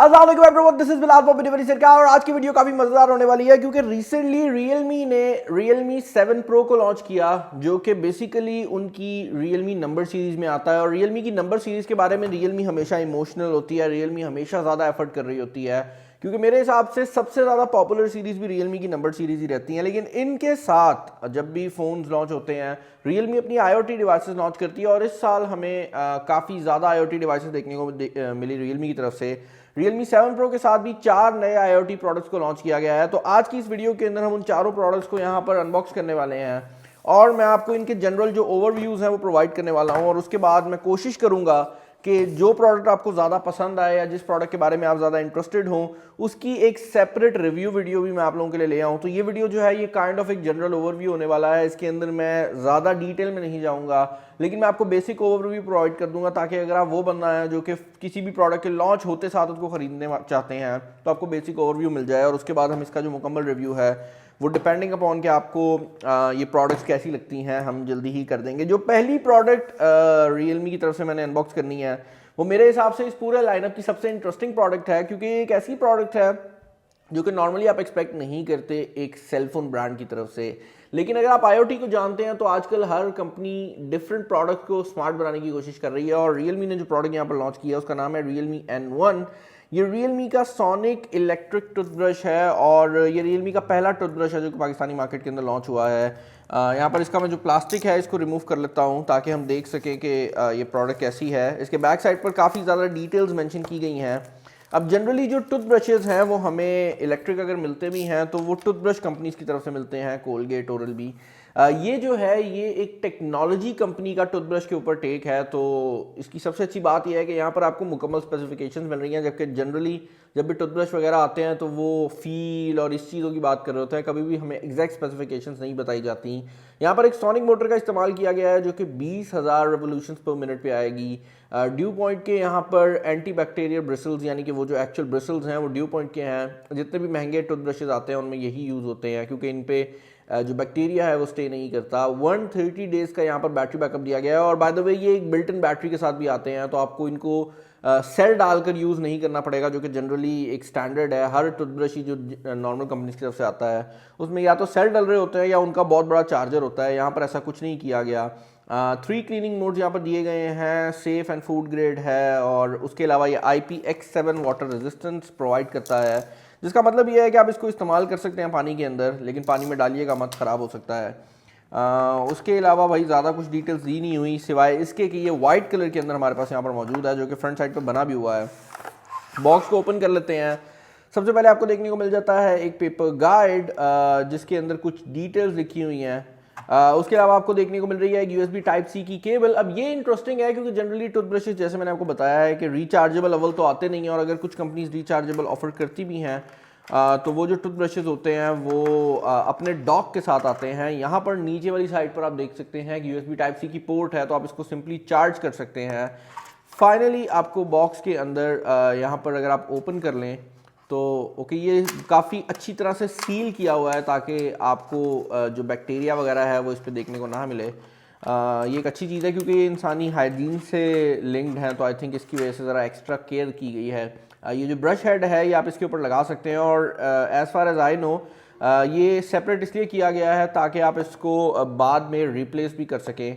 अस्सलाम वालेकुम everyone, this is Bilal Poppy delivery सरकार। और आज की वीडियो काफी मजेदार होने वाली है क्योंकि रिसेंटली Realme ने Realme 7 Pro को लॉन्च किया, जो कि बेसिकली उनकी Realme नंबर सीरीज में आता है। और Realme की नंबर सीरीज के बारे में Realme हमेशा इमोशनल होती है, Realme हमेशा ज़्यादा एफर्ट कर रही होती है, क्योंकि मेरे हिसाब से सबसे ज़्यादा पॉपुलर सीरीज भी Realme की नंबर सीरीज ही रहती हैं। लेकिन इनके साथ जब भी फ़ोन्स लॉन्च होते हैं, Realme अपनी IoT डिवाइसेस लॉन्च करती है। और इस साल हमें काफ़ी ज़्यादा IoT डिवाइसेस देखने को मिली Realme की तरफ से। Realme 7 Pro के साथ भी 4 नए IoT प्रोडक्ट्स को लॉन्च किया गया है। तो आज की इस वीडियो के अंदर हम उन चारों प्रोडक्ट्स को यहाँ पर अनबॉक्स करने वाले हैं और मैं आपको इनके जनरल जो ओवरव्यूज़ हैं वो प्रोवाइड करने वाला हूँ। और उसके बाद मैं कोशिश करूँगा कि जो प्रोडक्ट आपको ज़्यादा पसंद आए या जिस प्रोडक्ट के बारे में आप ज़्यादा इंटरेस्टेड हो, उसकी एक सेपरेट रिव्यू वीडियो भी मैं आप लोगों के लिए ले आऊँ। तो ये वीडियो जो है ये काइंड ऑफ एक जनरल ओवरव्यू होने वाला है। इसके अंदर मैं ज़्यादा डिटेल में नहीं जाऊँगा, लेकिन मैं आपको बेसिक ओवरव्यू प्रोवाइड कर दूंगा, ताकि अगर आप वो बंदा है जो कि किसी भी प्रोडक्ट के लॉन्च होते साथ उसको खरीदने चाहते हैं तो आपको बेसिक ओवरव्यू मिल जाए। और उसके बाद हम इसका जो मुकम्मल रिव्यू है वो डिपेंडिंग अपॉन कि आपको ये प्रोडक्ट्स कैसी लगती हैं हम जल्दी ही कर देंगे। जो पहली प्रोडक्ट Realme की तरफ से मैंने अनबॉक्स करनी है वो मेरे हिसाब से इस पूरे लाइनअप की सबसे इंटरेस्टिंग प्रोडक्ट है, क्योंकि एक ऐसी प्रोडक्ट है जो कि नॉर्मली आप एक्सपेक्ट नहीं करते एक सेलफोन ब्रांड की तरफ से। लेकिन अगर आप IoT को जानते हैं तो आजकल हर कंपनी डिफरेंट प्रोडक्ट को स्मार्ट बनाने की कोशिश कर रही है। और Realme ने जो प्रोडक्ट यहाँ पर लॉन्च किया उसका नाम है Realme N1। ये Realme का सोनिक इलेक्ट्रिक टूथब्रश है और ये Realme का पहला टूथब्रश है जो कि पाकिस्तानी मार्केट के अंदर लॉन्च हुआ है। यहाँ पर इसका मैं जो प्लास्टिक है इसको रिमूव कर लेता हूँ ताकि हम देख सकें कि ये प्रोडक्ट कैसी है। इसके बैक साइड पर काफ़ी ज़्यादा डिटेल्स मेंशन की गई हैं। अब जनरली जो टूथब्रशेज़ हैं वो हमें इलेक्ट्रिक अगर मिलते भी हैं तो वो टूथब्रश कंपनीज़ की तरफ से मिलते हैं, कोलगेट, ओरल बी। ये जो है ये एक टेक्नोलॉजी कंपनी का टूथब्रश के ऊपर टेक है। तो इसकी सबसे अच्छी बात यह है कि यहाँ पर आपको मुकम्मल स्पेसिफिकेशंस मिल रही हैं, जबकि जनरली जब भी टूथब्रश वगैरह आते हैं तो वो फील और इस चीज़ों की बाट कर रहे होते हैं, कभी भी हमें एग्जैक्ट स्पेसिफिकेशंस नहीं बताई जाती। यहाँ पर एक सोनिक मोटर का इस्तेमाल किया गया है जो कि 20,000 रेवोल्यूशंस पर मिनट पे आएगी। ड्यू पॉइंट के यहाँ पर एंटी बैक्टीरियल ब्रिसल्स, यानी कि वो जो एक्चुअल ब्रिसल्स हैं वो ड्यू पॉइंट के हैं। जितने भी महंगे टूथब्रशेज आते हैं उनमें यही यूज़ होते हैं, क्योंकि इन पे जो बैक्टीरिया है वो स्टे नहीं करता। 130 डेज का यहाँ पर बैटरी बैकअप दिया गया है। और बाय द वे ये एक बिल्ट इन बैटरी के साथ भी आते हैं, तो आपको इनको सेल डालकर यूज़ नहीं करना पड़ेगा, जो कि जनरली एक स्टैंडर्ड है। हर टूथब्रश ही जो नॉर्मल कंपनीज की तरफ से आता है उसमें या तो सेल डल रहे होते हैं या उनका बहुत बड़ा चार्जर होता है। यहाँ पर ऐसा कुछ नहीं किया गया। 3 क्लीनिंग मोड्स यहाँ पर दिए गए हैं, सेफ एंड फूड ग्रेड है। और उसके अलावा ये IPX7 वाटर रेजिस्टेंस प्रोवाइड करता है, जिसका मतलब ये है कि आप इसको इस्तेमाल कर सकते हैं पानी के अंदर, लेकिन पानी में डालिएगा मत, ख़राब हो सकता है। उसके अलावा भाई ज़्यादा कुछ डिटेल्स दी नहीं हुई, सिवाय इसके कि ये वाइट कलर के अंदर हमारे पास यहाँ पर मौजूद है, जो कि फ्रंट साइड पर बना भी हुआ है। बॉक्स को ओपन कर लेते हैं। सबसे पहले आपको देखने को मिल जाता है एक पेपर गाइड जिसके अंदर कुछ डिटेल्स लिखी हुई हैं। उसके अलावा आपको देखने को मिल रही है एक USB Type-C की केबल। अब ये इंटरेस्टिंग है क्योंकि जनरली टूथब्रशेज, जैसे मैंने आपको बताया है कि रिचार्जेबल अव्वल तो आते नहीं हैं, और अगर कुछ कंपनीज रिचार्जेबल ऑफर करती भी हैं तो वो जो टूथब्रशेज होते हैं वो अपने डॉक के साथ आते हैं। यहाँ पर नीचे वाली साइड पर आप देख सकते हैं कि USB Type-C की पोर्ट है, तो आप इसको सिंपली चार्ज कर सकते हैं। फाइनली आपको बॉक्स के अंदर यहाँ पर अगर आप ओपन कर लें तो ओके, ये काफ़ी अच्छी तरह से सील किया हुआ है ताकि आपको जो बैक्टीरिया वगैरह है वो इस पर देखने को ना मिले। ये एक अच्छी चीज़ है क्योंकि ये इंसानी हाइजीन से लिंक्ड है, तो आई थिंक इसकी वजह से ज़रा एक्स्ट्रा केयर की गई है। ये जो ब्रश हेड है ये आप इसके ऊपर लगा सकते हैं। और as far as I know ये सेपरेट इसलिए किया गया है ताकि आप इसको बाद में रिप्लेस भी कर सकें।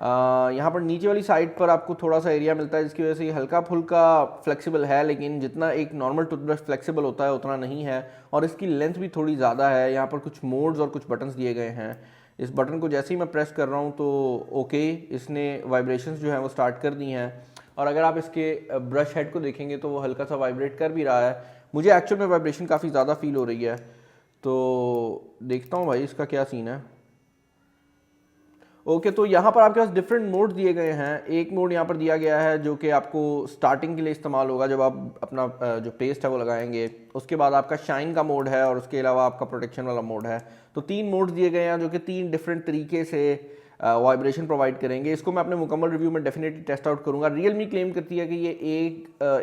यहाँ पर नीचे वाली साइड पर आपको थोड़ा सा एरिया मिलता है, जिसकी वजह से ये हल्का फुल्का फ्लेक्सिबल है, लेकिन जितना एक नॉर्मल टूथब्रश फ्लेक्सिबल होता है उतना नहीं है। और इसकी लेंथ भी थोड़ी ज़्यादा है। यहाँ पर कुछ मोड्स और कुछ बटन्स दिए गए हैं। इस बटन को जैसे ही मैं प्रेस कर रहा हूँ तो ओके, इसने वाइब्रेशंस जो हैं वो स्टार्ट कर दी हैं। और अगर आप इसके ब्रश हेड को देखेंगे तो वो हल्का सा वाइब्रेट कर भी रहा है। मुझे एक्चुअल में वाइब्रेशन काफ़ी ज़्यादा फील हो रही है, तो देखता हूँ भाई इसका क्या सीन है। ओके, तो यहाँ पर आपके पास डिफरेंट मोड दिए गए हैं। एक मोड यहाँ पर दिया गया है जो कि आपको स्टार्टिंग के लिए इस्तेमाल होगा जब आप अपना जो पेस्ट है वो लगाएंगे। उसके बाद आपका शाइन का मोड है और उसके अलावा आपका प्रोटेक्शन वाला मोड है। तो 3 मोड्स दिए गए हैं जो कि 3 डिफरेंट तरीके से वाइब्रेशन प्रोवाइड करेंगे। इसको मैं अपने मुकम्मल रिव्यू में डेफिनेटली टेस्ट आउट करूँगा। Realme क्लेम करती है कि ये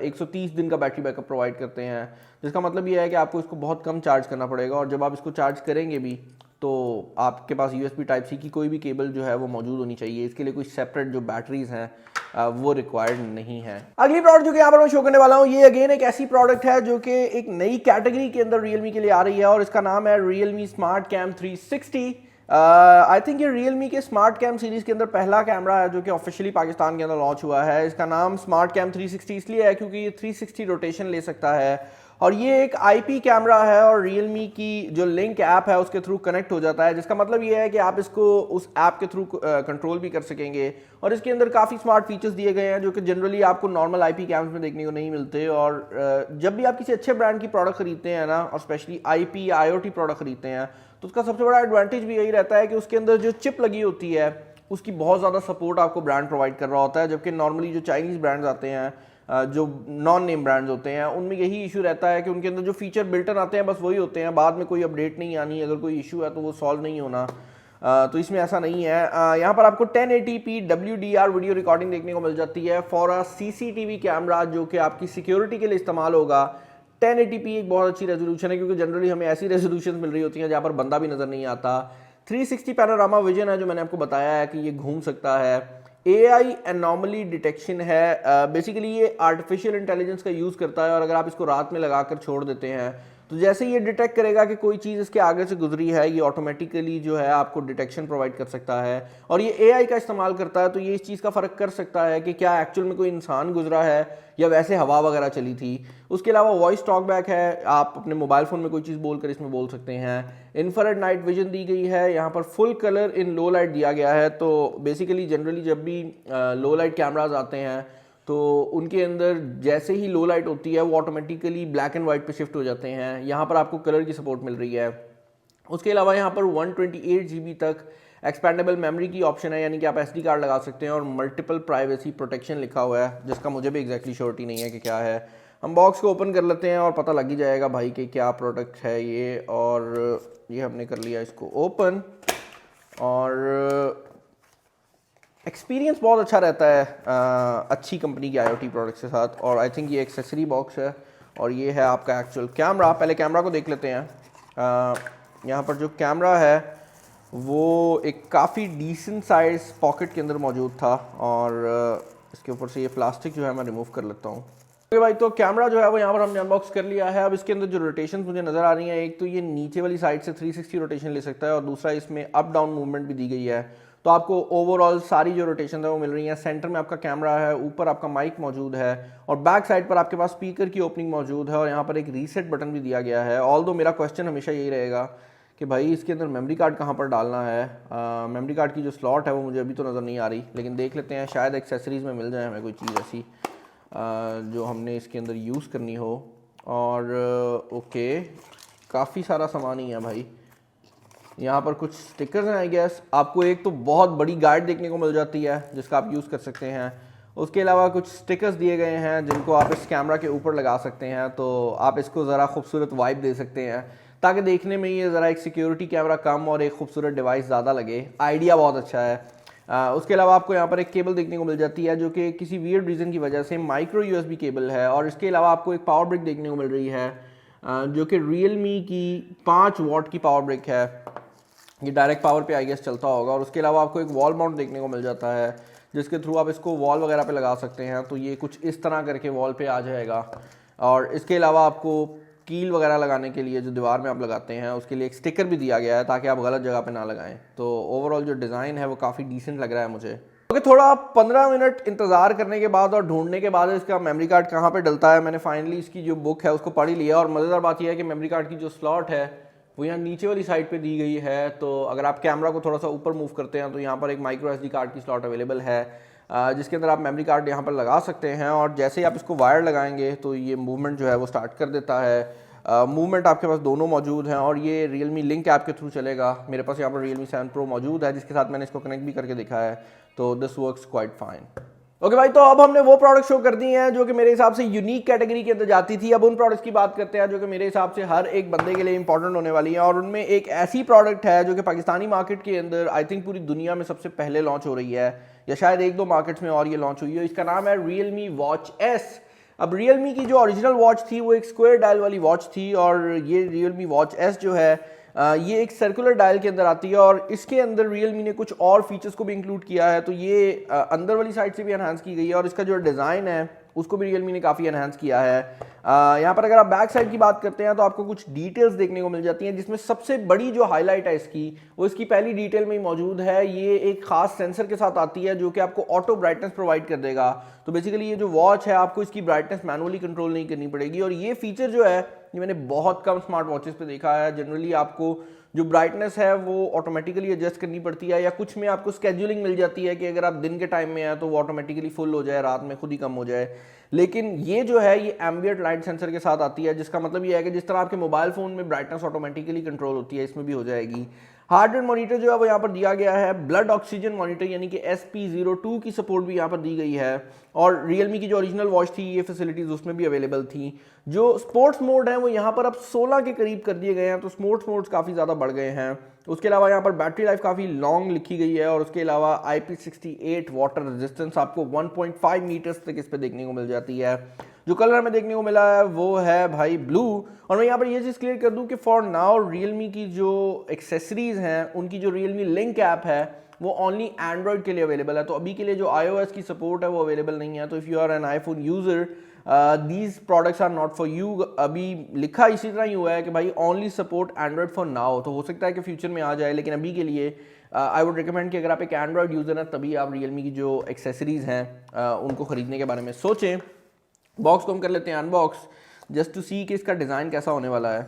130 दिन का बैटरी बैकअप प्रोवाइड करते हैं, जिसका मतलब ये है कि आपको इसको बहुत कम चार्ज करना पड़ेगा। और जब आप इसको चार्ज करेंगे भी तो आपके पास USB Type-C की कोई भी केबल जो है वो मौजूद होनी चाहिए। इसके लिए कुछ सेपरेट जो बैटरीज़ हैं वो रिक्वायर्ड नहीं है। अगली प्रोडक्ट जो कि यहाँ पर मैं शो करने वाला हूँ, ये अगेन एक ऐसी प्रोडक्ट है जो कि एक नई कैटेगरी के अंदर Realme के लिए आ रही है और इसका नाम है Realme Smart Cam 360। I think ये Realme के स्मार्ट कैम सीरीज के अंदर पहला कैमरा है जो कि ऑफिशियली पाकिस्तान के अंदर लॉन्च हुआ है। इसका नाम स्मार्ट कैम 360 इसलिए है क्योंकि ये 360 रोटेशन ले सकता है और ये एक IP कैमरा है और Realme की जो लिंक ऐप है उसके थ्रू कनेक्ट हो जाता है, जिसका मतलब ये है कि आप इसको उस ऐप के थ्रू कंट्रोल भी कर सकेंगे। और इसके अंदर काफ़ी स्मार्ट फीचर्स दिए गए हैं जो कि जनरली आपको नॉर्मल IP कैम्स में देखने को नहीं मिलते। और जब भी आप किसी अच्छे ब्रांड की प्रोडक्ट खरीदते हैं ना, और स्पेशली IP या IoT प्रोडक्ट खरीदते हैं, तो उसका सबसे बड़ा एडवांटेज भी यही रहता है कि उसके अंदर जो चिप लगी होती है उसकी बहुत ज़्यादा सपोर्ट आपको ब्रांड प्रोवाइड कर रहा होता है। जबकि नॉर्मली जो चाइनीज़ ब्रांड्स आते हैं, जो नॉन नेम ब्रांड्स होते हैं, उनमें यही इशू रहता है कि उनके अंदर जो फीचर बिल्टन आते हैं बस वही होते हैं, बाद में कोई अपडेट नहीं आनी, अगर कोई इशू है तो वो सॉल्व नहीं होना। तो इसमें ऐसा नहीं है। यहाँ पर आपको 1080p WDR वीडियो रिकॉर्डिंग देखने को मिल जाती है फॉर अ CCTV कैमरा जो कि आपकी सिक्योरिटी के लिए इस्तेमाल होगा। 1080p एक बहुत अच्छी रेजोल्यूशन है क्योंकि जनरली हमें ऐसी रेजोल्यूशन मिल रही होती हैं जहाँ पर बंदा भी नज़र नहीं आता। 360 पैनोरामा विजन है जो मैंने आपको बताया है कि ये घूम सकता है। AI एनॉमली डिटेक्शन है, बेसिकली ये आर्टिफिशियल इंटेलिजेंस का यूज़ करता है और अगर आप इसको रात में लगा कर छोड़ देते हैं तो जैसे ये डिटेक्ट करेगा कि कोई चीज़ इसके आगे से गुजरी है, ये ऑटोमेटिकली जो है आपको डिटेक्शन प्रोवाइड कर सकता है। और ये AI का इस्तेमाल करता है तो ये इस चीज़ का फ़र्क कर सकता है कि क्या एक्चुअल में कोई इंसान गुजरा है या वैसे हवा वगैरह चली थी। उसके अलावा वॉइस टॉकबैक है, आप अपने मोबाइल फ़ोन में कोई चीज़ बोलकर इसमें बोल सकते हैं। इन्फ्रारेड नाइट विजन दी गई है, यहाँ पर फुल कलर इन लो लाइट दिया गया है। तो बेसिकली जनरली जब भी लो लाइट कैमराज आते हैं तो उनके अंदर जैसे ही लो लाइट होती है वो ऑटोमेटिकली ब्लैक एंड वाइट पे शिफ्ट हो जाते हैं। यहाँ पर आपको कलर की सपोर्ट मिल रही है। उसके अलावा यहाँ पर 128 GB तक एक्सपेंडेबल मेमोरी की ऑप्शन है, यानी कि आप SD कार्ड लगा सकते हैं। और मल्टीपल प्राइवेसी प्रोटेक्शन लिखा हुआ है जिसका मुझे भी एग्जैक्टली श्योरिटी नहीं है कि क्या है। हम बॉक्स को ओपन कर लेते हैं और पता लग ही जाएगा भाई कि क्या प्रोडक्ट है ये। और ये हमने कर लिया इसको ओपन और एक्सपीरियंस बहुत अच्छा रहता है अच्छी कंपनी की IoT प्रोडक्ट्स के साथ। और आई थिंक ये एक्सेसरी बॉक्स है और ये है आपका एक्चुअल कैमरा। पहले कैमरा को देख लेते हैं। यहाँ पर जो कैमरा है वो एक काफ़ी डिसेंट साइज पॉकेट के अंदर मौजूद था और इसके ऊपर से ये प्लास्टिक जो है मैं रिमूव कर लेता हूँ। ओके भाई, तो कैमरा जो है वो यहाँ पर हमने अनबॉक्स कर लिया है। अब इसके अंदर जो रोटेशन मुझे नज़र आ रही हैं, एक तो ये नीचे वाली साइड से 360 रोटेशन ले सकता है और दूसरा इसमें अप डाउन मूवमेंट भी दी गई है। तो आपको ओवरऑल सारी जो रोटेशन है वो मिल रही है। सेंटर में आपका कैमरा है, ऊपर आपका माइक मौजूद है और बैक साइड पर आपके पास स्पीकर की ओपनिंग मौजूद है और यहाँ पर एक रीसेट बटन भी दिया गया है। ऑल्दो मेरा क्वेश्चन हमेशा यही रहेगा कि भाई इसके अंदर मेमोरी कार्ड कहाँ पर डालना है। मेमोरी कार्ड की जो स्लॉट है वो मुझे अभी तो नज़र नहीं आ रही, लेकिन देख लेते हैं शायद एक्सेसरीज़ में मिल जाए हमें कोई चीज़ ऐसी जो हमने इसके अंदर यूज़ करनी हो। और ओके, काफ़ी सारा सामान ही है भाई। यहाँ पर कुछ स्टिकर्स हैं आई गेस। आपको एक तो बहुत बड़ी गाइड देखने को मिल जाती है जिसका आप यूज़ कर सकते हैं। उसके अलावा कुछ स्टिकर्स दिए गए हैं जिनको आप इस कैमरा के ऊपर लगा सकते हैं, तो आप इसको ज़रा खूबसूरत वाइब दे सकते हैं ताकि देखने में ये ज़रा एक सिक्योरिटी कैमरा कम और एक खूबसूरत डिवाइस ज़्यादा लगे। आइडिया बहुत अच्छा है। उसके अलावा आपको यहाँ पर एक केबल देखने को मिल जाती है जो कि किसी वियर्ड रीज़न की वजह से माइक्रो USB केबल है। और इसके अलावा आपको एक पावर ब्रिक देखने को मिल रही है जो कि Realme की 5 वॉट की पावर ब्रिक है। ये डायरेक्ट पावर पे आई गेस चलता होगा। और उसके अलावा आपको एक वॉल माउंट देखने को मिल जाता है जिसके थ्रू आप इसको वॉल वगैरह पे लगा सकते हैं। तो ये कुछ इस तरह करके वॉल पे आ जाएगा। और इसके अलावा आपको कील वगैरह लगाने के लिए जो दीवार में आप लगाते हैं उसके लिए एक स्टिकर भी दिया गया है ताकि आप गलत जगह पे ना लगाएं। तो ओवरऑल जो डिज़ाइन है वो काफ़ी डिसेंट लग रहा है मुझे। ओके, थोड़ा 15 मिनट इंतज़ार करने के बाद और ढूंढने के बाद इसका मेमोरी कार्ड कहाँ पे डलता है, मैंने फाइनली इसकी जो बुक है उसको पढ़ ही लिया। और मज़ेदार बात यह है कि मेमोरी कार्ड की जो स्लॉट है वो यहाँ नीचे वाली साइड पे दी गई है। तो अगर आप कैमरा को थोड़ा सा ऊपर मूव करते हैं तो यहाँ पर एक माइक्रो SD कार्ड की स्लॉट अवेलेबल है जिसके अंदर आप मेमोरी कार्ड यहाँ पर लगा सकते हैं। और जैसे ही आप इसको वायर लगाएंगे तो ये मूवमेंट जो है वो स्टार्ट कर देता है। मूवमेंट आपके पास दोनों मौजूद हैं और ये Realme लिंक ऐप के थ्रू चलेगा। मेरे पास यहाँ पर Realme 7 Pro मौजूद है जिसके साथ मैंने इसको कनेक्ट भी करके देखा है। तो this works quite fine. Okay भाई, तो अब हमने वो प्रोडक्ट शो कर दी हैं जो कि मेरे हिसाब से यूनिक कैटेगरी के अंदर जाती थी। अब उन प्रोडक्ट्स की बात करते हैं जो कि मेरे हिसाब से हर एक बंदे के लिए इंपॉर्टेंट होने वाली है। और उनमें एक ऐसी प्रोडक्ट है जो कि पाकिस्तानी मार्केट के अंदर आई थिंक पूरी दुनिया में सबसे पहले लॉन्च हो रही है, या शायद 1-2 मार्केट्स में और ये लॉन्च हुई है। इसका नाम है Realme Watch S। अब Realme की जो ओरिजिनल वॉच थी वो एक स्क्वायर डायल वाली वॉच थी और ये Realme Watch S जो है ये एक सर्कुलर डायल के अंदर आती है और इसके अंदर Realme ने कुछ और फीचर्स को भी इंक्लूड किया है, तो ये अंदर वाली साइड से भी एनहांस की गई है और इसका जो डिज़ाइन है उसको भी Realme ने काफ़ी एनहांस किया है। यहाँ पर अगर आप बैक साइड की बात करते हैं तो आपको कुछ डिटेल्स देखने को मिल जाती हैं, जिसमें सबसे बड़ी जो हाईलाइट है इसकी वो इसकी पहली डिटेल में ही मौजूद है। ये एक खास सेंसर के साथ आती है जो कि आपको ऑटो ब्राइटनेस प्रोवाइड कर देगा। तो बेसिकली ये जो वॉच है आपको इसकी ब्राइटनेस मैनुअली कंट्रोल नहीं करनी पड़ेगी और ये फीचर जो है ये मैंने बहुत कम स्मार्ट वॉचेस पे देखा है। जनरली आपको जो ब्राइटनेस है वो ऑटोमेटिकली एडजस्ट करनी पड़ती है या कुछ में आपको स्केड्यूलिंग मिल जाती है कि अगर आप दिन के टाइम में हैं तो वो ऑटोमेटिकली फुल हो जाए, रात में खुद ही कम हो जाए। लेकिन ये जो है ये एम्बिएंट लाइट सेंसर के साथ आती है, जिसका मतलब ये है कि जिस तरह आपके मोबाइल फोन में ब्राइटनेस ऑटोमेटिकली कंट्रोल होती है इसमें भी हो जाएगी। हार्ट रेट मॉनिटर जो है वो यहाँ पर दिया गया है। ब्लड ऑक्सीजन मॉनिटर यानी कि SP02 की सपोर्ट भी यहाँ पर दी गई है और Realme की जो ओरिजिनल वॉच थी ये फैसिलिटीज उसमें भी अवेलेबल थी। जो स्पोर्ट्स मोड है वो यहाँ पर अब 16 के करीब कर दिए गए हैं, तो स्पोर्ट्स मोड्स काफ़ी ज़्यादा बढ़ गए हैं। उसके अलावा यहाँ पर बैटरी लाइफ काफ़ी लॉन्ग लिखी गई है और उसके अलावा IP68 वाटर रेजिस्टेंस आपको 1.5 मीटर्स तक इस पर देखने को मिल जाती है। जो कलर हमें देखने को मिला है वो है भाई ब्लू। और मैं यहाँ पर ये चीज़ क्लियर कर दूं कि फॉर नाउ Realme की जो एक्सेसरीज हैं उनकी जो Realme लिंक ऐप है वो ओनली एंड्रॉयड के लिए अवेलेबल है, तो अभी के लिए जो iOS की सपोर्ट है वो अवेलेबल नहीं है। तो if you are an iPhone user these products are not for you. अभी लिखा इसी तरह ही हुआ है कि भाई only support Android for now, तो हो सकता है कि फ्यूचर में आ जाए, लेकिन अभी के लिए आई वुड रिकमेंड कि अगर आप एक एंड्रॉयड यूज़र हैं तभी आप Realme की जो एक्सेसरीज हैं उनको ख़रीदने के बारे में सोचें। बॉक्स को हम कर लेते हैं अनबॉक्स जस्ट टू सी कि इसका डिज़ाइन कैसा होने वाला है।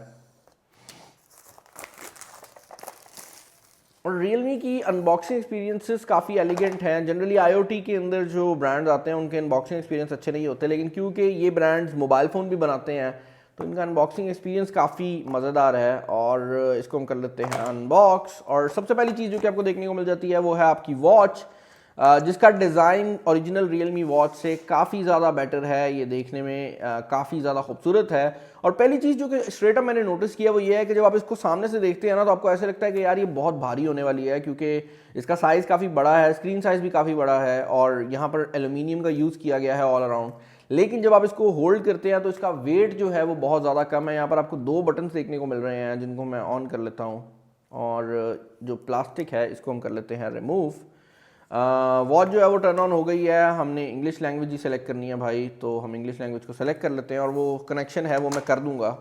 और Realme की अनबॉक्सिंग एक्सपीरियंसेस काफ़ी एलिगेंट हैं। जनरली IoT के अंदर जो ब्रांड्स आते हैं उनके अनबॉक्सिंग एक्सपीरियंस अच्छे नहीं होते, लेकिन क्योंकि ये ब्रांड्स मोबाइल फ़ोन भी बनाते हैं तो इनका अनबॉक्सिंग एक्सपीरियंस काफ़ी मज़ेदार है। और इसको हम कर लेते हैं अनबॉक्स। और सबसे पहली चीज़ जो कि आपको देखने को मिल जाती है वो है आपकी वॉच, जिसका डिज़ाइन ओरिजिनल Realme वॉच से काफ़ी ज़्यादा बेटर है। ये देखने में काफ़ी ज़्यादा खूबसूरत है। और पहली चीज़ जो कि स्ट्रेट अप मैंने नोटिस किया वो ये है कि जब आप इसको सामने से देखते हैं ना तो आपको ऐसे लगता है कि यार ये बहुत भारी होने वाली है, क्योंकि इसका साइज़ काफ़ी बड़ा है, स्क्रीन साइज़ भी काफ़ी बड़ा है और यहाँ पर एल्यूमिनियम का यूज़ किया गया है ऑल अराउंड। लेकिन जब आप इसको होल्ड करते हैं तो इसका वेट जो है वो बहुत ज़्यादा कम है। यहाँ पर आपको 2 बटन देखने को मिल रहे हैं जिनको मैं ऑन कर लेता हूँ और जो प्लास्टिक है इसको हम कर लेते हैं रिमूव। वॉच जो है वो टर्न ऑन हो गई है। हमने इंग्लिश लैंग्वेज ही सेलेक्ट करनी है भाई, तो हम इंग्लिश लैंग्वेज को सेलेक्ट कर लेते हैं और वो कनेक्शन है वो मैं कर दूंगा।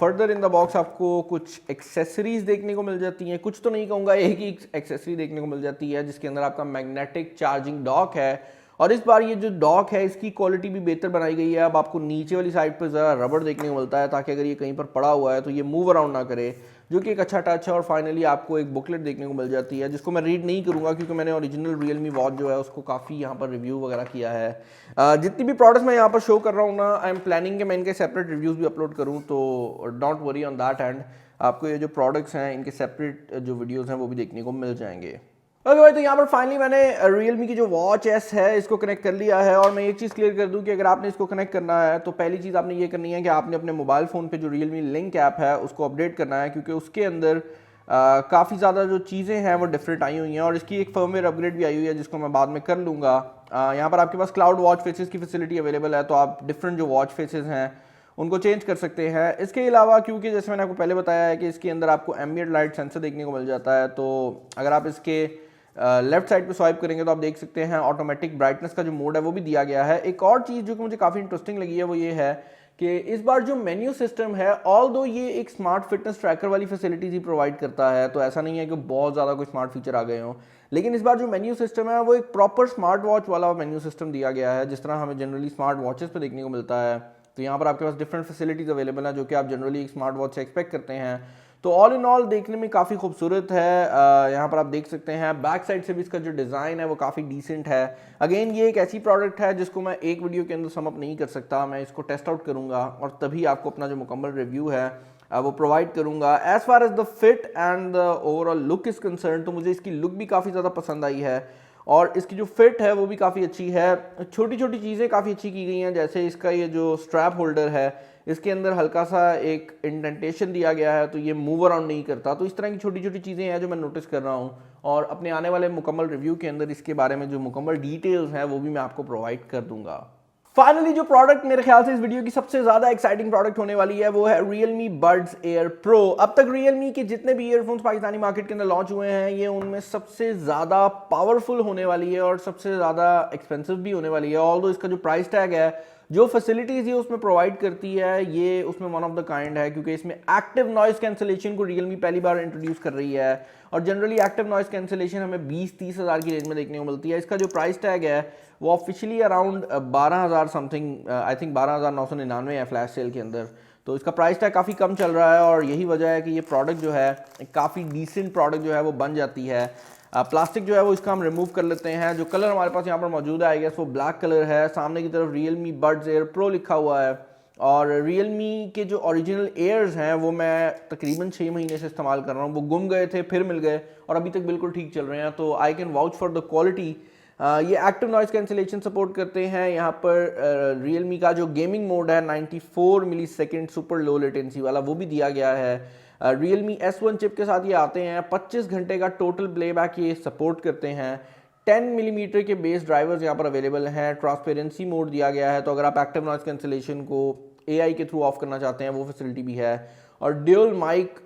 फर्दर इन द बॉक्स आपको कुछ एक्सेसरीज देखने को मिल जाती हैं, कुछ तो नहीं कहूँगा, एक ही एक्सेसरी देखने को मिल जाती है जिसके अंदर आपका मैग्नेटिक चार्जिंग डॉक है। और इस बार ये जो डॉक है इसकी क्वालिटी भी बेहतर बनाई गई है। अब आपको नीचे वाली साइड पर ज़रा रबड़ देखने को मिलता है ताकि अगर ये कहीं पर पड़ा हुआ है तो ये मूव अराउंड ना करे, जो कि एक अच्छा टच है। और फाइनली आपको एक बुकलेट देखने को मिल जाती है जिसको मैं रीड नहीं करूंगा क्योंकि मैंने ओरिजिनल Realme वॉच जो है उसको काफ़ी यहाँ पर रिव्यू वगैरह किया है। जितनी भी प्रोडक्ट्स मैं यहाँ पर शो कर रहा हूँ ना, आई एम प्लानिंग कि मैं इनके सेपरेट रिव्यूज़ भी अपलोड करूँ, तो don't worry on that and आपको ये जो प्रोडक्ट्स हैं इनके सेपरेट जो वीडियोज़ हैं वो भी देखने को मिल जाएंगे। ओके भाई, तो यहाँ पर फाइनली मैंने Realme की जो वॉच एस है इसको कनेक्ट कर लिया है। और मैं एक चीज़ क्लियर कर दूं कि अगर आपने इसको कनेक्ट करना है तो पहली चीज़ आपने ये करनी है कि आपने अपने मोबाइल फ़ोन पे जो Realme लिंक ऐप है उसको अपडेट करना है, क्योंकि उसके अंदर काफ़ी ज़्यादा जो चीज़ें हैं वो डिफरेंट आई हुई हैं और इसकी एक फर्मवेयर अपग्रेड भी आई हुई है जिसको मैं बाद में कर लूँगा। यहाँ पर आपके पास क्लाउड वॉच फेसेस की फैसिलिटी अवेलेबल है, तो आप डिफरेंट जो वॉच फेसेस हैं उनको चेंज कर सकते हैं। इसके अलावा क्योंकि जैसे मैंने आपको पहले बताया है कि इसके अंदर आपको एम्बिएंट लाइट सेंसर देखने को मिल जाता है, तो अगर आप इसके लेफ्ट साइड पे स्वाइप करेंगे तो आप देख सकते हैं ऑटोमेटिक ब्राइटनेस का जो मोड है वो भी दिया गया है। एक और चीज़ जो कि मुझे काफ़ी इंटरेस्टिंग लगी है वो ये है कि इस बार जो मेन्यू सिस्टम है, ऑल्दो ये एक स्मार्ट फिटनेस ट्रैकर वाली फैसिलिटीज ही प्रोवाइड करता है, तो ऐसा नहीं है कि बहुत ज़्यादा कोई स्मार्ट फीचर आ गए हों, लेकिन इस बार जो मेन्यू सिस्टम है वो एक प्रॉपर स्मार्ट वॉच वाला मेन्यू सिस्टम दिया गया है, जिस तरह हमें जनरली स्मार्ट वॉचेस पे देखने को मिलता है। तो यहाँ पर आपके पास डिफरेंट फैसिलिटीज़ अवेलेबल हैं जो कि आप जनरली एक स्मार्ट वॉच से एक्सपेक्ट करते हैं। तो ऑल इन ऑल देखने में काफ़ी खूबसूरत है। यहाँ पर आप देख सकते हैं बैक साइड से भी इसका जो डिज़ाइन है वो काफ़ी डिसेंट है। अगेन ये एक ऐसी प्रोडक्ट है जिसको मैं एक वीडियो के अंदर समअप नहीं कर सकता, मैं इसको टेस्ट आउट करूँगा और तभी आपको अपना जो मुकम्मल रिव्यू है वो प्रोवाइड करूँगा। As far as the fit and the overall look is concern, तो मुझे इसकी लुक भी काफ़ी ज़्यादा पसंद आई है और इसकी जो फिट है वो भी काफ़ी अच्छी है। छोटी छोटी चीज़ें काफ़ी अच्छी की गई हैं, जैसे इसका ये जो स्ट्रैप होल्डर है इसके अंदर हल्का सा एक इंडेंटेशन दिया गया है, तो ये मूव अराउंड नहीं करता। तो इस तरह की छोटी छोटी चीज़ें हैं जो मैं नोटिस कर रहा हूँ और अपने आने वाले मुकम्मल रिव्यू के अंदर इसके बारे में जो मुकम्मल डिटेल्स हैं वो भी मैं आपको प्रोवाइड कर दूंगा। फाइनली जो प्रोडक्ट मेरे ख्याल से इस वीडियो की सबसे ज्यादा एक्साइटिंग प्रोडक्ट होने वाली है वो है Realme Buds Air Pro। अब तक Realme के जितने भी ईयरफोन्स पाकिस्तानी मार्केट के अंदर लॉन्च हुए हैं ये उनमें सबसे ज्यादा पावरफुल होने वाली है और सबसे ज्यादा एक्सपेंसिव भी होने वाली है। ऑल्दो इसका जो प्राइस टैग है, जो फैसिलिटीज ये उसमें प्रोवाइड करती है, ये उसमें वन ऑफ द काइंड है, क्योंकि इसमें एक्टिव नॉइस कैंसिलेशन को Realme पहली बार इंट्रोड्यूस कर रही है। और जनरली एक्टिव नॉइस कैंसिलेशन हमें 20-30 हज़ार की रेंज में देखने को मिलती है। इसका जो प्राइस टैग है वो officially around 12,000 something, I think 12,999 है फ्लैश सेल के अंदर। तो इसका प्राइस टैग काफ़ी कम चल रहा है और यही वजह है कि ये प्रोडक्ट जो है काफ़ी डिसेंट प्रोडक्ट जो है वो बन जाती है। प्लास्टिक जो है वो इसका हम रिमूव कर लेते हैं। जो कलर हमारे पास यहाँ पर मौजूद है आई गेस वो ब्लैक कलर है। सामने की तरफ Realme Buds Air Pro लिखा हुआ है और Realme के जो ओरिजिनल एयर्स हैं वो मैं तकरीबन 6 महीने से इस्तेमाल कर रहा हूँ। वो गुम गए थे, फिर मिल गए और अभी तक बिल्कुल ठीक चल रहे हैं। तो I can vouch for the quality. ये एक्टिव नॉइस कैंसिलेशन सपोर्ट करते हैं। यहाँ पर Realme का जो गेमिंग मोड है 94 मिली सेकेंड सुपर लो लेटेंसी वाला वो भी दिया गया है। Realme S1 चिप के साथ ये आते हैं। 25 घंटे का टोटल प्लेबैक ये सपोर्ट करते हैं। 10 मिलीमीटर के बेस ड्राइवर्स यहाँ पर अवेलेबल हैं। ट्रांसपेरेंसी मोड दिया गया है, तो अगर आप एक्टिव नॉइस कैंसिलेशन को AI के थ्रू ऑफ करना चाहते हैं वो फैसिलिटी भी है। और ड्यूल माइक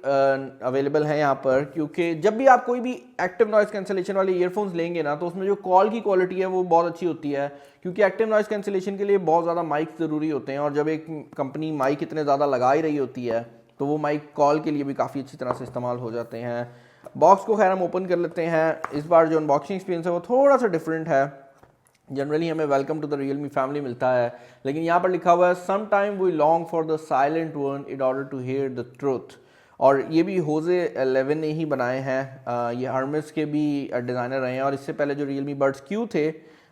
अवेलेबल है यहाँ पर, क्योंकि जब भी आप कोई भी एक्टिव नॉइस कैंसिलेशन वाले ईयरफोन्स लेंगे ना तो उसमें जो कॉल की क्वालिटी है वो बहुत अच्छी होती है, क्योंकि एक्टिव नॉइस कैंसिलेशन के लिए बहुत ज़्यादा माइक ज़रूरी होते हैं। और जब एक कंपनी माइक इतने ज़्यादा लगा ही रही होती है तो वो माइक कॉल के लिए भी काफ़ी अच्छी तरह से इस्तेमाल हो जाते हैं। बॉक्स को खैर हम ओपन कर लेते हैं। इस बार जो अनबॉक्सिंग एक्सपीरियंस है वो थोड़ा सा डिफरेंट है। जनरली हमें welcome to the Realme family मिलता है, लेकिन यहाँ पर लिखा हुआ है some time we long for the silent one in order to hear the truth. और ये भी Jose 11 ने ही बनाए हैं। ये हर्मेस के भी डिज़ाइनर रहे हैं और इससे पहले जो Realme Buds Q थे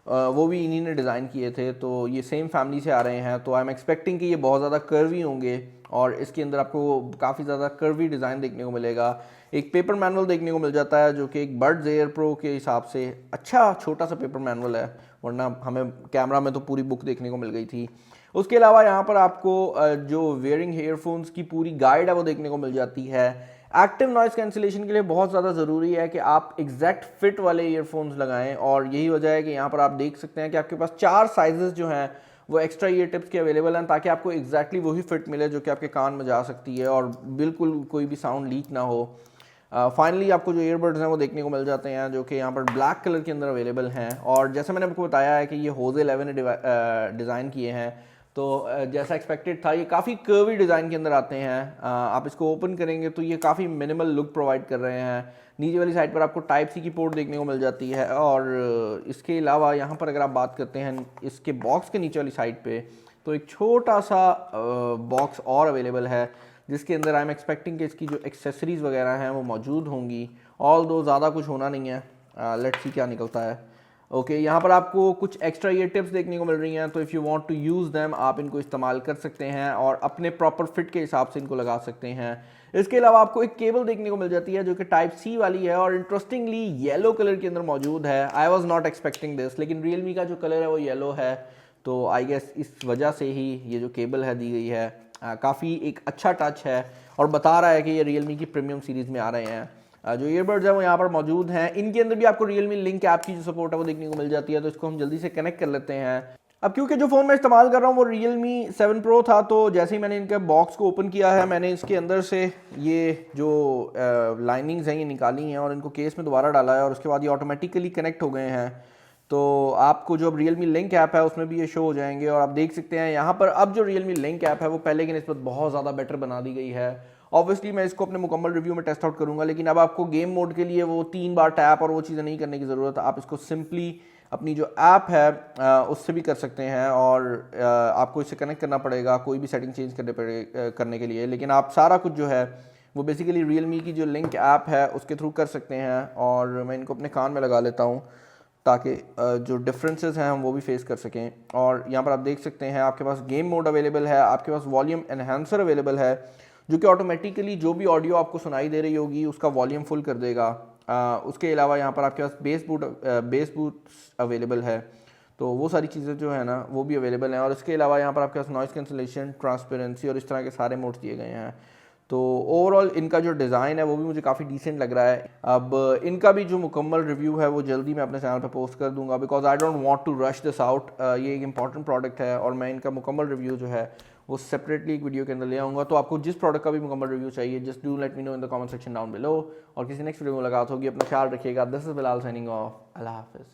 वो भी इन्हीं ने डिज़ाइन किए थे। तो ये सेम फैमिली से आ रहे हैं। तो आई एम एक्सपेक्टिंग कि ये बहुत ज़्यादा कर्वी होंगे और इसके अंदर आपको काफ़ी ज़्यादा कर्वी डिज़ाइन देखने को मिलेगा। एक पेपर मैनुअल देखने को मिल जाता है जो कि एक Buds Air Pro के हिसाब से अच्छा छोटा सा पेपर मैनुअल है, वरना हमें कैमरा में तो पूरी बुक देखने को मिल गई थी। उसके अलावा यहाँ पर आपको जो वेयरिंग ईयरफोन्स की पूरी गाइड है वो देखने को मिल जाती है। एक्टिव नॉइस कैंसिलेशन के लिए बहुत ज़्यादा ज़रूरी है कि आप एग्जैक्ट फिट वाले ईयरफोन्स लगाएं और यही वजह है कि यहाँ पर आप देख सकते हैं कि आपके पास 4 साइजेस जो हैं वो एक्स्ट्रा ईयर टिप्स के अवेलेबल हैं, ताकि आपको एग्जैक्टली वही फिट मिले जो कि आपके कान में जा सकती है और बिल्कुल कोई भी साउंड लीक ना हो। फाइनली आपको जो ईयरबड्स हैं वो देखने को मिल जाते हैं जो कि यहाँ पर ब्लैक कलर के अंदर अवेलेबल हैं। और जैसे मैंने आपको बताया है कि ये Jose 11 ने डिज़ाइन किए हैं, तो जैसा एक्सपेक्टेड था ये काफ़ी कर्वी डिज़ाइन के अंदर आते हैं। आप इसको ओपन करेंगे तो ये काफ़ी मिनिमल लुक प्रोवाइड कर रहे हैं। नीचे वाली साइड पर आपको टाइप सी की पोर्ट देखने को मिल जाती है और इसके अलावा यहाँ पर अगर आप बात करते हैं इसके बॉक्स के नीचे वाली साइड पे तो एक छोटा सा बॉक्स और अवेलेबल है जिसके अंदर आई एम एक्सपेक्टिंग कि इसकी जो एक्सेसरीज़ वगैरह हैं वो मौजूद होंगी। ऑल दो ज़्यादा कुछ होना नहीं है, लेट्स सी क्या निकलता है। ओके, यहाँ पर आपको कुछ एक्स्ट्रा ईयर टिप्स देखने को मिल रही हैं, तो if you want to use them आप इनको इस्तेमाल कर सकते हैं और अपने प्रॉपर फिट के हिसाब से इनको लगा सकते हैं। इसके अलावा आपको एक केबल देखने को मिल जाती है जो कि टाइप सी वाली है और इंटरेस्टिंगली येलो कलर के अंदर मौजूद है। I was not expecting this, लेकिन Realme का जो कलर है वो येलो है, तो आई गेस इस वजह से ही ये जो केबल है दी गई है काफ़ी एक अच्छा टच है और बता रहा है कि ये Realme की प्रीमियम सीरीज़ में आ रहे हैं। जो ईयरबड्स हैं वो यहाँ पर मौजूद हैं। इनके अंदर भी आपको Realme लिंक ऐप की जो सपोर्ट है वो देखने को मिल जाती है, तो इसको हम जल्दी से कनेक्ट कर लेते हैं। अब क्योंकि जो फ़ोन मैं इस्तेमाल कर रहा हूँ वो Realme 7 Pro था, तो जैसे ही मैंने इनके बॉक्स को ओपन किया है मैंने इसके अंदर से ये जो लाइनिंग्स हैं ये निकाली हैं और इनको केस में दोबारा डाला है और उसके बाद ये ऑटोमेटिकली कनेक्ट हो गए हैं। तो आपको जो Realme लिंक ऐप है उसमें भी ये शो हो जाएंगे और आप देख सकते हैं यहाँ पर अब जो Realme लिंक ऐप है वो पहले की निस्बत बहुत ज़्यादा बेटर बना दी गई है। ऑब्वियसली मैं इसको अपने मुकम्मल रिव्यू में टेस्ट आउट करूँगा, लेकिन अब आपको गेम मोड के लिए वो 3 बार टैप और वो चीज़ें नहीं करने की ज़रूरत है। आप इसको सिंपली अपनी जो ऐप है उससे भी कर सकते हैं और आपको इससे कनेक्ट करना पड़ेगा कोई भी सेटिंग चेंज करने के लिए, लेकिन आप सारा कुछ जो है वो बेसिकली Realme की जो लिंक ऐप है उसके थ्रू कर सकते हैं। और मैं इनको अपने कान में लगा लेता हूँ ताकि जो डिफरेंसेस हैं हम वो भी फेस कर सकें। और यहाँ पर आप देख सकते हैं आपके पास गेम मोड अवेलेबल है, आपके पास वॉल्यूम एनहांसर अवेलेबल है जो कि ऑटोमेटिकली जो भी ऑडियो आपको सुनाई दे रही होगी उसका वॉल्यूम फुल कर देगा। उसके अलावा यहाँ पर आपके पास बेस बूट अवेलेबल है, तो वो सारी चीज़ें जो है ना वो भी अवेलेबल हैं। और इसके अलावा यहाँ पर आपके पास नॉइस कैंसिलेशन, ट्रांसपेरेंसी और इस तरह के सारे मोड्स दिए गए हैं। तो ओवरऑल इनका जो डिज़ाइन है वो भी मुझे काफ़ी डिसेंट लग रहा है। अब इनका भी जो मुकम्मल रिव्यू है वो जल्दी मैं अपने चैनल पे पोस्ट कर दूंगा, because I don't want to rush this out. ये एक इंपॉर्टेंट प्रोडक्ट है और मैं इनका मुकम्मल रिव्यू जो है वो सेपरेटली एक वीडियो के अंदर ले आऊँगा। तो आपको जिस प्रोडक्ट का भी मुकम्मल रिव्यू चाहिए, just do let me know in the comment section down below. और किसी नेक्स्ट वीडियो में मुलाकात होगी। अपना ख्याल रखिएगा। This is Bilal signing off. अल्लाह हाफिज़।